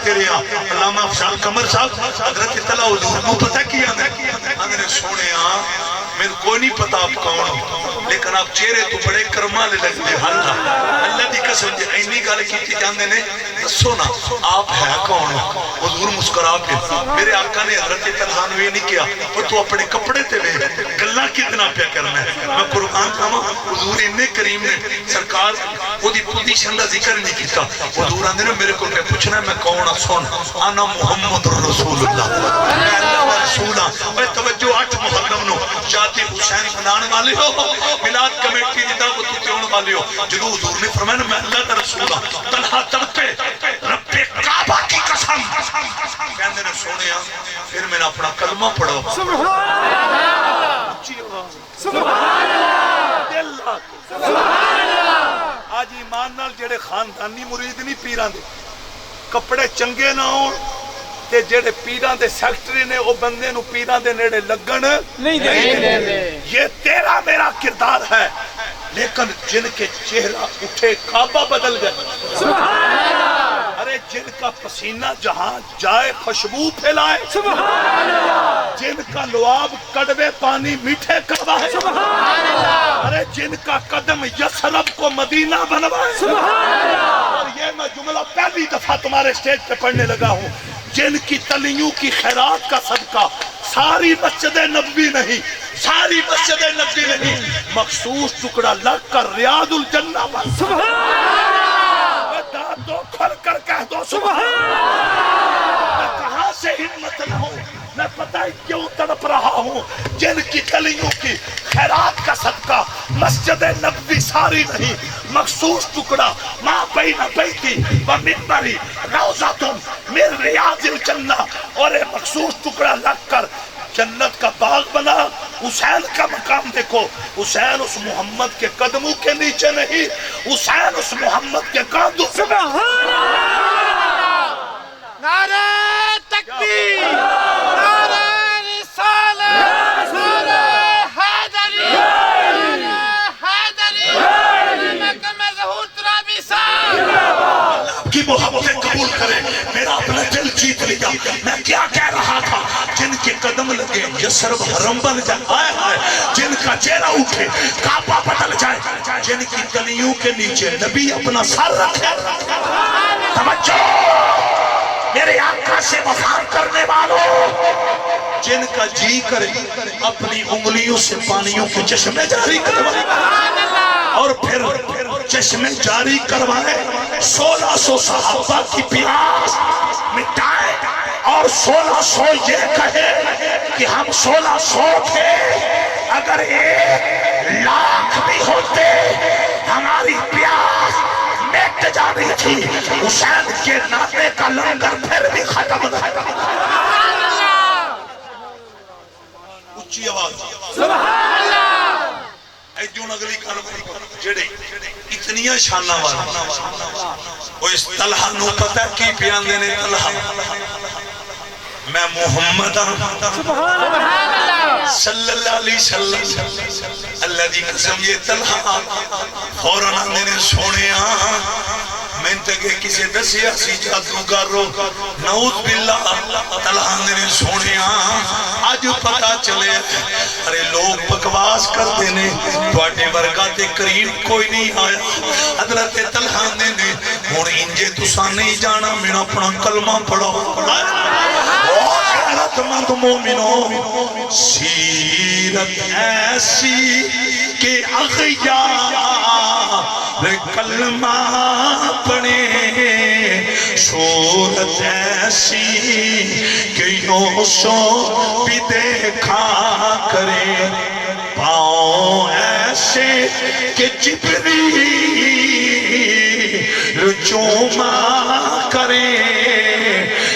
کے رہے ہیں علامہ افضل قمر صاحب حضرت طلع حضور کو پتہ کیا میں سونے میرے کوئی نہیں پتا آپ کون ہو لیکن آپ چہرے تو بڑے کرما لے لگتے اللہ دی قسم جی اینی گل کی جاندے نے دسو نا آپ ہے کون ہو حضور مسکرا پہ میرے آقا نے حضرت طلحہ نے یہ نہیں کیا اور تو اپنے کپڑے تے لے گلا کتنا پیا کرنا ہے میں قرآن کہاں حضور اننے کریم نے سرکار وہ دی پوزیشن دا ذکر نہیں کیتا حضور آندے نے میرے کو پہ پوچھنا ہے میں کون ہوں سن انا محمد رسول اللہ میں اللہ و رسول ہوں اے توجہ 8 محرم نو جاتی حسین منان والے ہو ملاد کمیٹی دی دعوت چون والے ہو جدو حضور نے فرمایا میں اللہ کا رسول ہوں طلحہ تڑپے رب کعبہ کی قسم کہندے نے سونے پھر میں نے اپنا کلمہ پڑھو سبحان اللہ سبحان اللہ سبحان اللہ آج ایمان نال جڑے خاندانی مرید نہیں پیران دے کپڑے چنگے نہ ہون تے جڑے پیران دے سیکٹری نے وہ بندے نو پیران دے نیڑے لگن نہیں دے یہ تیرا میرا کردار ہے لیکن جن کے چہرہ اٹھے کعبہ بدل گئے سبحان اللہ ارے جن کا پسینہ جہاں جائے خوشبو پھیلائے سبحان اللہ جن کا لعاب کڑوے پانی میٹھے کروائے سبحان اللہ ارے جن کا قدم یثرب کو مدینہ بنوائے سبحان اللہ اور یہ میں جملہ پہلی دفعہ تمہارے سٹیج پہ پڑھنے لگا ہوں جن کی تلیوں کی خیرات کا صدقہ ساری مسجد نبوی نہیں ساری مسجد نبوی نہیں مخصوص ٹکڑا لگ کر ریاض الجنہ بن سبحان اللہ دو کھل کر کہہ دو سبحان اللہ میں کہاں سے ہمت نہ ہوں میں پتہ ہی کیوں تڑپ رہا ہوں جن کی تلیوں کی خیرات کا صدقہ مسجد نبوی ساری نہیں مخصوص ٹکڑا ماں بین بیتی و منبری روضۃ من ریاض الجنہ اور ایک مخصوص ٹکڑا لگ کر جنت کا باغ بنا حسین کا مقام دیکھو حسین اس محمد کے قدموں کے نیچے نہیں حسین اس محمد کے کاندھوں سبحان اللہ نعرہ تکبیر نعرہ رسالت نعرہ حیدری نعرہ حیدری مقام ظہور ترابی صاحب کی محبت قبول کرے میرا اپنا دل جیت لیا میں کیا کہہ رہا تھا جن کے قدم لگے یثرب حرم بن جائے آئے آئے جن کا چہرہ اٹھے کعبہ بدل جائے جن کی تلیوں کے نیچے نبی اپنا سر رکھے توجہ میرے آقا سے وفا کرنے والوں جن کا جی کرے اپنی انگلیوں سے پانیوں کے چشمے جاری کروائے اور پھر چشمے جاری کروائے 1600 صحابہ کی پیاس مٹائے اور 1600 یہ کہے کہ ہم 1600 تھے اگر 1 لاکھ بھی ہوتے ہماری پیاس مٹ جانی تھی حسین کے ناطے کا لنگر پھر بھی ختم سبحان اللہ اچھی آواز سبحان اللہ ایجون اگلی کارو جڑے اتنیاں شانہ والا وہ اس طلحہ نو پتہ کی پیان دینے طلحہ میں محمد سبحان اللہ صلی اللہ علیہ وسلم اللہ دی قسم یہ طلحہ فوراً آنے نے سونے میں تکے کسے دسیا سی جادوگارو نعوذ باللہ طلحہ نے سونے آج پتا چلے ارے لوگ بکواس کرتے نے تواڈے ورگا تے قریب کوئی نہیں آیا حضرت طلحہ نے ہن انجے تساں نہیں جانا میرا اپنا کلمہ پڑھو غیرت مند مومنوں سیرت ایسی کہ اغیار کلمہ پڑھے صورت ایسی کہ یوسف بھی دیکھا کرے پاؤں ایسے کہ جبریل چوما کرے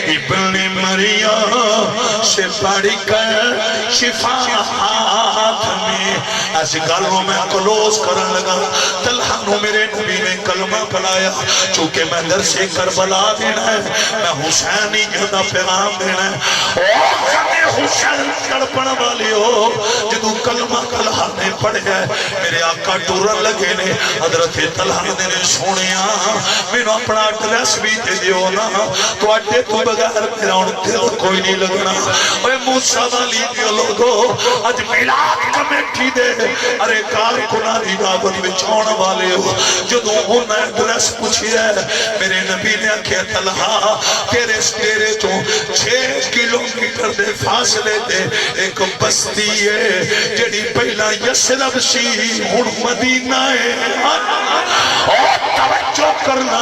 ابن مریم سے پڑھ کر شفاعت میں ایسی گالوں میں کلوز کرن لگا طلحہ نو میرے نبی نے کلمہ پڑھایا چونکہ میں درس کربلا دینا ہے میں حسینی جہدہ پیغام دینا ہے اور ہمیں حسین تڑپن والی ہو جدو کلمہ طلحہ نے پڑھا ہے میرے آقا ٹورن لگے نے حضرت طلحہ نے سونیا میں نے اپنا ڈریس بھی دے دیو نا تو اڈے تو بغیر میرا ان دل کوئی نہیں لگنا اے موسیٰ والی دیو لوگو آج میلاد کمیٹی دے ارے کارکنہ دی دعوت میں چھوڑ والے ہو جدو انہیں ڈریس پوچھی ہے میرے نبی نے کہا طلحہ تیرے سٹیرے تو 6 کلومیٹر دے فاصلے دے ایک بستی ہے جڑی پہلا یسرب سی ہن مدینہ ہے اور توجہ کرنا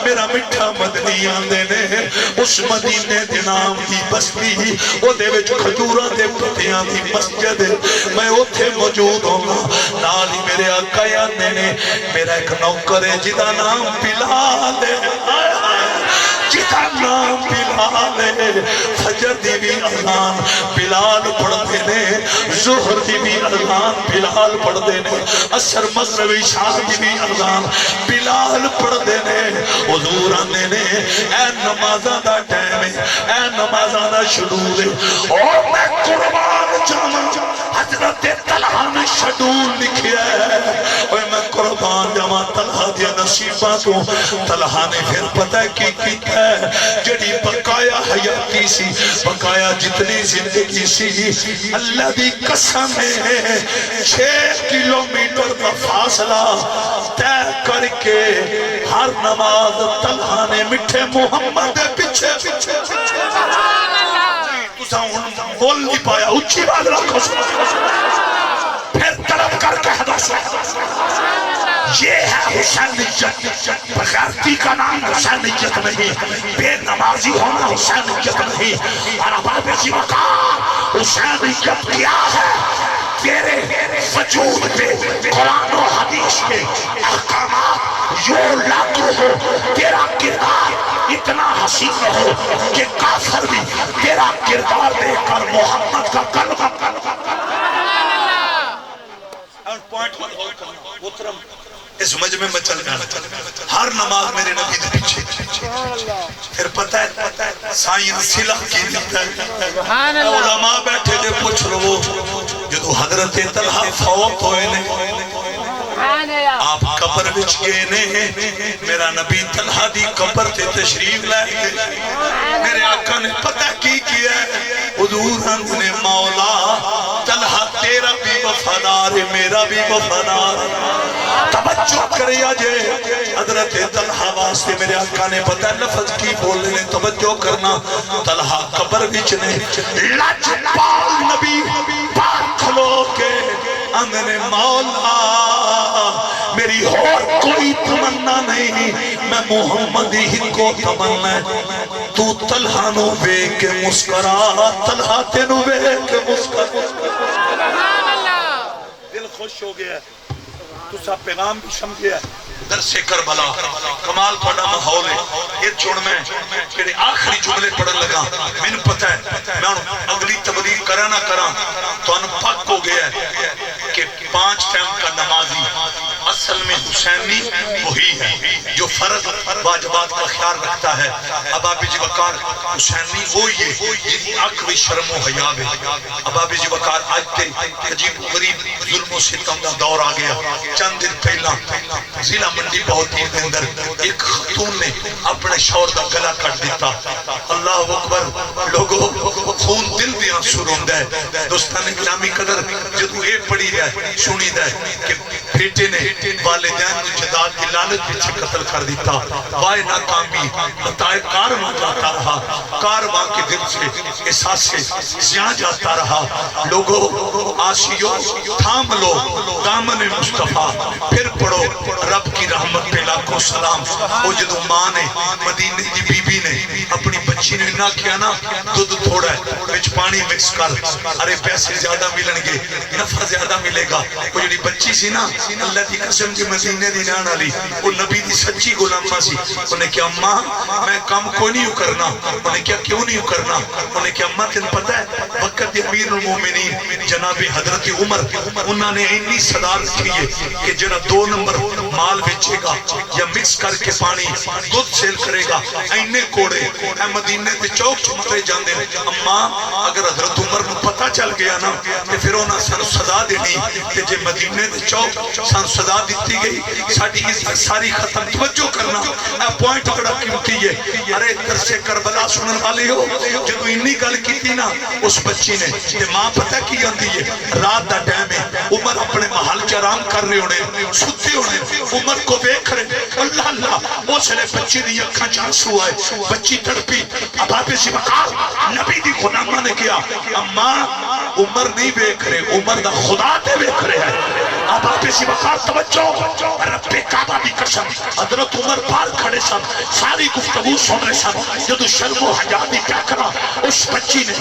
میرا مٹھا مدنی آندے نے اس مدینے دے نام دی بستی وہ دے وچ کھجوراں دے پتیاں دی مسجد میں اوتھے موجود ہوں نال ہی میرے آقا آندے نے میرا ایک نوکر ہے جدا نام بلال ہے جدا نام بلال ہے فجر دی بھی اذان بلال پڑھتے نے ظہر دی بھی اذان بلال پڑھتے نے عصر مغرب عشاء دی بھی اذان بلال پڑھتے نے حضور آنے نے اے نمازاں دا ٹائم ہے اے نمازاں دا شڈول ہے اور میں قربان جاواں حضرت طلحہ نے شڈول لکھیا ہے اور میں قربان جاواں طلحہ دیا نصیباں تو طلحہ نے پھر پتہ کی کیتا ہے جڑی بقایا حیاتی سی بقایا جتنی زندگی سی اللہ دی قسم ہے 6 کلومیٹر کا فاصلہ طے کر کے ہر نماز طلحہ نے مٹھے محمد دے پیچھے تسا بول نہیں پایا اچھی بات رکھو پھر طلب کر کے حدث یہ ہے حسینیت بغیرتی کا نام حسینیت نہیں بے نمازی ہونا حسینیت نہیں اور اباب زیوکار حسینیت کیا ہے تیرے وجود پہ قرآن و حدیث کے احکامات یوں لاگو ہو تیرا کردار اتنا حسین ہو کہ کافر بھی تیرا کردار دیکھ کر محمد کا کلمہ اس مجمع میں چل گیا ہر نماز میرے نبی دے پیچھے پھر پتہ ہے سائن صلح کی دیتا ہے علماء بیٹھے دے پوچھ رہو جدو حضرت طلحہ فوت ہوئے نے آپ قبر وچ گئے نے میرا نبی طلحہ دی قبر تے تشریف لائے گئے میرے آقا نے پتہ کی کیا ہے حضور ہم نے مولا طلحہ تیرا بھی وفادار ہے میرا بھی وفادار توجہ کریا جے حضرت طلحہ واسطے میرے آقا نے پتہ لفظ کی بولنے نے توجہ کرنا طلحہ قبر وچ نے لج پال نبی پاک کھلو کے اندنے مولا میری اور کوئی تمنا نہیں میں محمد ہی کو تمنا ہے تو طلحہ نو بے کے مسکرا طلحہ تینو بے کے مسکرا دل خوش ہو گیا تو سا پیغام بھی سمجھے درس کربلا کمال پڑا ماحول ہے یہ چھوڑ میں کہ آخری جملے پڑھن لگا میں نے پتہ ہے میں اگلی تبلیغ کرا نہ کرا تو ان پاک ہو گیا ہے کہ 5 ٹائم کا نمازی اصل میں حسینی وہی ہے جو فرض واجبات کا خیال رکھتا ہے اباب جی وقار حسینی وہی ہے جنہی آخری شرم و حیاب ہے اباب جی وقار آج تے عجیب غریب ظلم و ستم کا دور آ گیا چند دن پہلا ضلع منڈی بہتی دے اندر ایک خاتون نے اپنے شور دا گلا کٹ دیتا اللہ اکبر لوگوں خون دل دیا سرون دے دوستان گرامی قدر جدو اے پڑی رہا سنی دے کہ بیٹے نے والدین جداد کی لالت پیچھے قتل کر دیتا وائے ناکامی بتائے کارواں جاتا رہا کارواں کے دل سے احساس سے زیاں جاتا رہا لوگوں آسیو تھام لو دامن مصطفیٰ پھر پڑھو رب کی رحمت پہ لاکھوں سلام وہ جدو ماں نے مدینے کی بی بی نے اپنی بچی نے مدینہ کیا نا دودھ تھوڑا ہے وچ پانی مکس کر ارے پیسے زیادہ ملن گے نفع زیادہ ملے گا وہ جڑی بچی سی نا اللہ دی قسم کی مدینے دی رہن والی وہ نبی دی سچی غلامہ سی انہیں کیا اماں میں کام کو نہیں کرنا انہیں کیا کیوں نہیں کرنا انہیں کیا اماں تین پتہ ہے وقت دی امیر المومنین جناب حضرت عمر انہوں نے اتنی صدا رکھی ہے کہ جنہ 2 نمبر مال بیچے گا یا مکس کر کے پانی دودھ سیل کرے گا اینے کوڑے اے مدینے تے چوک چمارے جاندے اماں اگر حضرت عمر کو پتہ چل گیا نا کہ پھر انہاں سن صدا دینی کہ جے مدینے تے چوک سن صدا دیتی گئی ساڈی عزت ساری ختم توجہ کرنا اے پوائنٹ بڑا قیمتی ہے ارے درس کربلا سنن والے ہو جدو انی گل کیتی نا اس بچی نے تے ماں پتہ کی آندی ہے رات دا ٹائم ہے عمر اپنے محل چ آرام کر رہے ہونے ستے ہونے عمر کو دیکھ رہے اللہ اللہ اس نے بچی دی اکھاں چ آنسو آئے بچی تڑپی اب آپ سے وقار نبی دی غلامہ نے کیا اماں عمر نہیں دیکھ رہے عمر دا خدا تے دیکھ رہے ہیں اب آپ سے وقار توجہ رب کعبہ دی قسم حضرت عمر پار کھڑے سن ساری گفتگو سن رہے سن جدو شرم و حیا دی کیا کرا اس بچی نے